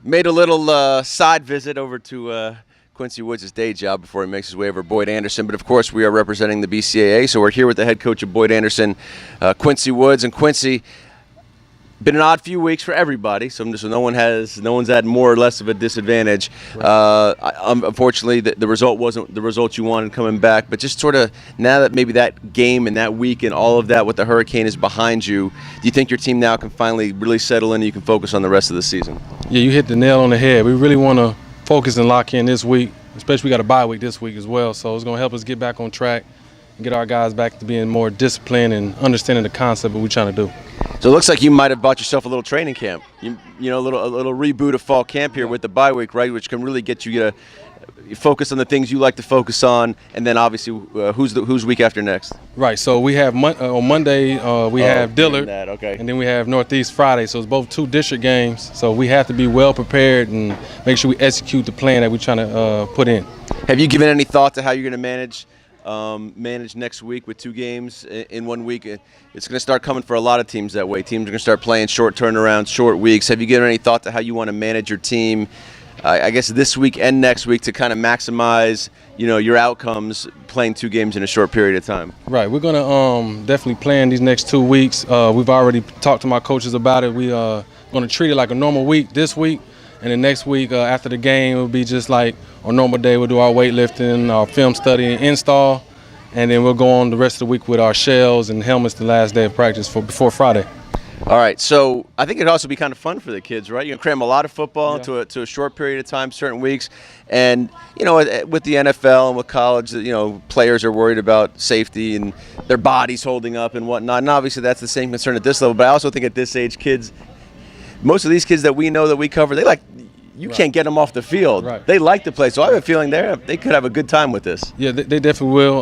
Made a little side visit over to Quincy Woods' day job before he makes his way over to Boyd Anderson. But, of course, we are representing the BCAA, so we're here with the head coach of Boyd Anderson, Quincy Woods. And, Quincy, been an odd few weeks for everybody, so no one's had more or less of a disadvantage. Right. Unfortunately, the result wasn't the result you wanted coming back. But just sort of now that maybe that game and that week and all of that with the hurricane is behind you, do you think your team now can finally really settle in and you can focus on the rest of the season? Yeah, you hit the nail on the head. We really want to focus and lock in this week, especially we got a bye week this week as well. So it's going to help us get back on track and get our guys back to being more disciplined and understanding the concept of what we're trying to do. So it looks like you might have bought yourself a little training camp. You know, a little reboot of fall camp here with the bye week, right? Which can really get you to focus on the things you like to focus on, and then obviously who's week after next? Right. So we have on Monday we have Dillard, okay. And then we have Northeast Friday. So it's both two district games. So we have to be well prepared and make sure we execute the plan that we're trying to put in. Have you given any thought to how you're going to manage next week with two games in 1 week? It's going to start coming for a lot of teams that way. Teams are going to start playing short turnarounds, short weeks. Have you given any thought to how you want to manage your team, I guess, this week and next week to kind of maximize, your outcomes playing two games in a short period of time? Right. We're going to definitely plan these next 2 weeks. We've already talked to my coaches about it. We are going to treat it like a normal week this week. And then next week, after the game, it will be just like a normal day. We'll do our weightlifting, our film study, and install. And then we'll go on the rest of the week with our shells and helmets the last day of practice before Friday. All right, so I think it'd also be kind of fun for the kids, right? You can cram a lot of football into a short period of time, certain weeks. And, with the NFL and with college, players are worried about safety and their bodies holding up and whatnot. And obviously that's the same concern at this level. But I also think at this age, most of these kids that we know that we cover, you can't get them off the field. Right. They like to play, so I have a feeling they could have a good time with this. Yeah, they definitely will.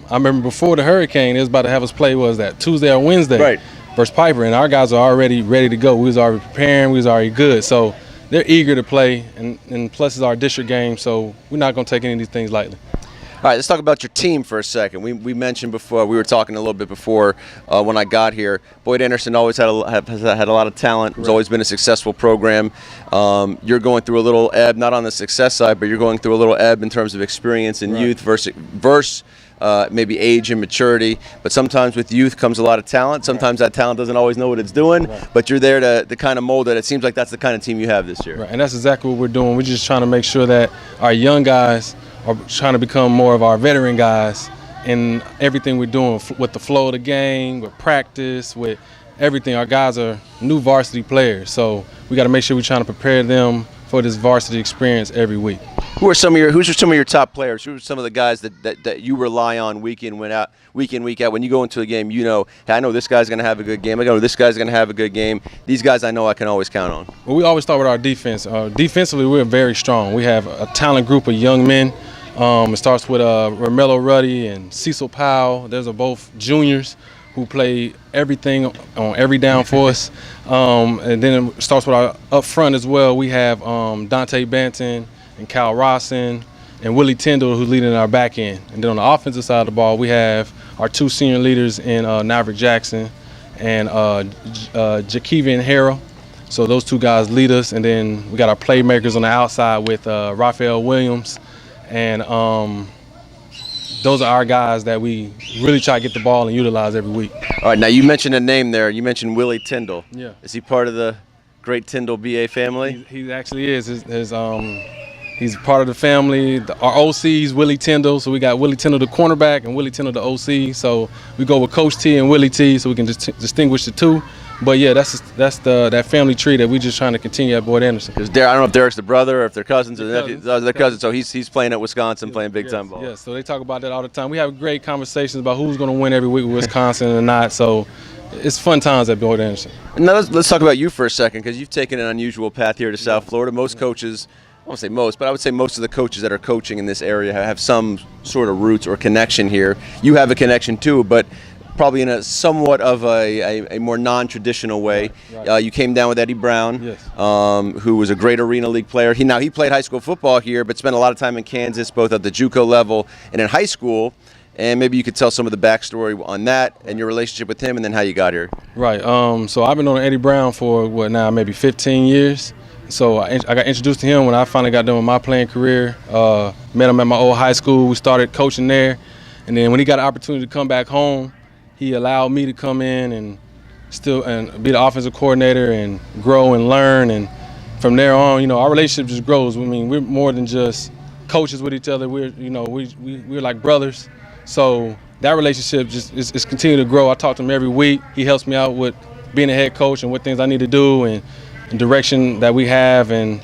I remember before the hurricane, it was about to have us play, Tuesday or Wednesday? Right. Versus Piper, and our guys are already ready to go. We was already preparing. We was already good. So they're eager to play, and plus it's our district game, so we're not going to take any of these things lightly. All right, let's talk about your team for a second. We mentioned before, we were talking a little bit before when I got here, Boyd Anderson always has had a lot of talent. It's always been a successful program. You're going through a little ebb, not on the success side, but you're going through a little ebb in terms of experience and youth versus maybe age and maturity. But sometimes with youth comes a lot of talent. Sometimes that talent doesn't always know what it's doing, but you're there to kind of mold it. It seems like that's the kind of team you have this year. Right, and that's exactly what we're doing. We're just trying to make sure that our young guys are trying to become more of our veteran guys in everything we're doing with the flow of the game, with practice, with everything. Our guys are new varsity players, so we got to make sure we're trying to prepare them for this varsity experience every week. Who's some of your top players? Who are some of the guys that you rely on week in, week out? When you go into a game, hey, I know this guy's going to have a good game. I know this guy's going to have a good game. These guys I know I can always count on. Well, we always start with our defense. Defensively, we're very strong. We have a talented group of young men. It starts with Romello Ruddy and Cecil Powell. Those are both juniors who play everything on every down for us. And then it starts with our up front as well. We have Dante Banton and Kyle Rosson and Willie Tyndall, who's leading our back end. And then on the offensive side of the ball, we have our two senior leaders in Maverick Jackson and Jakevian Harrell. So those two guys lead us. And then we got our playmakers on the outside with Raphael Williams. And those are our guys that we really try to get the ball and utilize every week. All right, now you mentioned a name there. You mentioned Willie Tyndall. Yeah. Is he part of the great Tyndall BA family? He actually is. He's part of the family. Our OC is Willie Tyndall, so we got Willie Tyndall the cornerback and Willie Tyndall the OC. So we go with Coach T and Willie T, so we can just distinguish the two. But yeah, that's that family tree that we're just trying to continue at Boyd Anderson. I don't know if Derek's the brother or if they're cousins or nephews. They're cousins, so he's playing at Wisconsin, playing big time ball. Yeah, so they talk about that all the time. We have great conversations about who's going to win every week with Wisconsin or not. So it's fun times at Boyd Anderson. Now let's talk about you for a second, because you've taken an unusual path here to South Florida. Most coaches, I won't say most, but I would say most of the coaches that are coaching in this area have some sort of roots or connection here. You have a connection too, but probably in a somewhat of a more non-traditional way. Right. You came down with Eddie Brown, yes. Who was a great Arena League player. He played high school football here, but spent a lot of time in Kansas, both at the JUCO level and in high school. And maybe you could tell some of the backstory on that and your relationship with him, and then how you got here. Right. So I've been on Eddie Brown for maybe 15 years. So I got introduced to him when I finally got done with my playing career. Met him at my old high school. We started coaching there. And then when he got an opportunity to come back home, he allowed me to come in and be the offensive coordinator and grow and learn. And from there on, our relationship just grows. I mean, we're more than just coaches with each other. We're like brothers. So that relationship just is continuing to grow. I talk to him every week. He helps me out with being a head coach and what things I need to do and direction that we have. And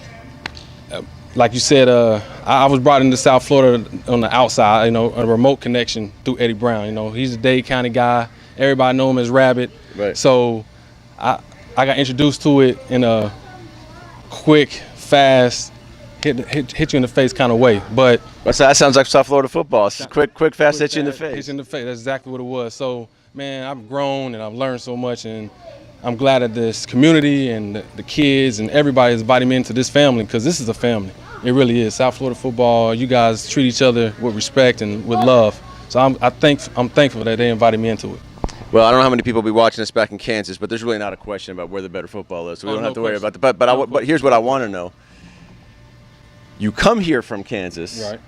like you said, I was brought into South Florida on the outside, a remote connection through Eddie Brown. He's a Dade County guy. Everybody know him as Rabbit. Right. So I got introduced to it in a quick, fast, hit you in the face kind of way. But that sounds like South Florida football. It's quick, fast, hit you in the face. Hit you in the face. That's exactly what it was. So, man, I've grown and I've learned so much, and I'm glad that this community and the kids and everybody is inviting me into this family, because this is a family. It really is. South Florida football, you guys treat each other with respect and with love. So I'm thankful that they invited me into it. Well, I don't know how many people will be watching us back in Kansas, but there's really not a question about where the better football is, so we don't have to worry about that. But here's what I want to know. You come here from Kansas, right?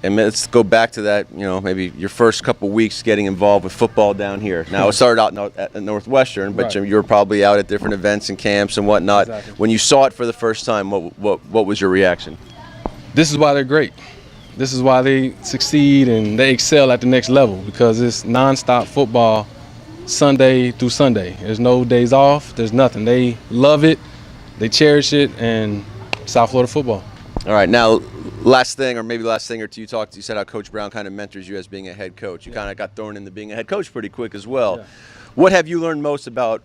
And let's go back to that, maybe your first couple weeks getting involved with football down here. Now, it started out at Northwestern, but right. you were probably out at different events and camps and whatnot. Exactly. When you saw it for the first time, what was your reaction? This is why they're great. This is why they succeed and they excel at the next level, because it's nonstop football, Sunday through Sunday. There's no days off. There's nothing. They love it. They cherish it, and South Florida football. All right, now last thing or two, you said how Coach Brown kind of mentors you as being a head coach. You kind of got thrown into being a head coach pretty quick as well. Yeah. What have you learned most about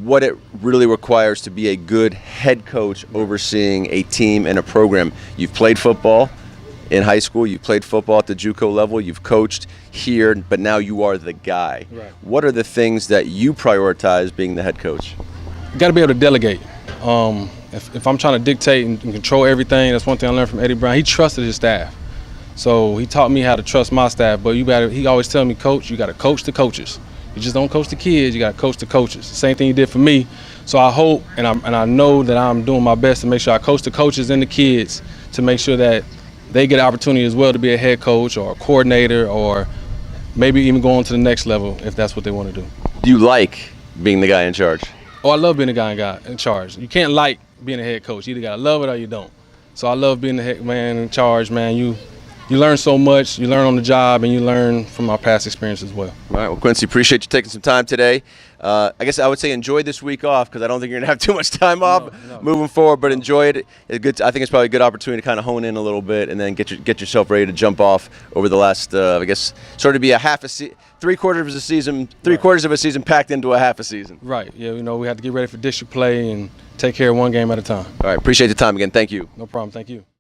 what it really requires to be a good head coach overseeing a team and a program? You've played football in high school, you've played football at the JUCO level, you've coached here, but now you are the guy. Right. What are the things that you prioritize being the head coach? You got to be able to delegate. If I'm trying to dictate and control everything, that's one thing I learned from Eddie Brown. He trusted his staff. So he taught me how to trust my staff. But he always tell me, Coach, you got to coach the coaches. You just don't coach the kids, you got to coach the coaches. Same thing he did for me. So I hope and I know that I'm doing my best to make sure I coach the coaches and the kids to make sure that they get an opportunity as well to be a head coach or a coordinator, or maybe even go on to the next level if that's what they want to do. Do you like being the guy in charge? Oh, I love being the guy in charge. You can't like being a head coach. You either gotta love it or you don't. So I love being the head man in charge, man. You learn so much. You learn on the job, and you learn from our past experience as well. All right, well, Quincy, appreciate you taking some time today. I guess I would say enjoy this week off, because I don't think you're going to have too much time off moving forward, but enjoy it. I think it's probably a good opportunity to kind of hone in a little bit and then get yourself ready to jump off over the last, I guess, sort of be a three-quarters of a season packed into a half a season. Right, yeah, we have to get ready for district play and take care of one game at a time. All right, appreciate the time again. Thank you. No problem, thank you.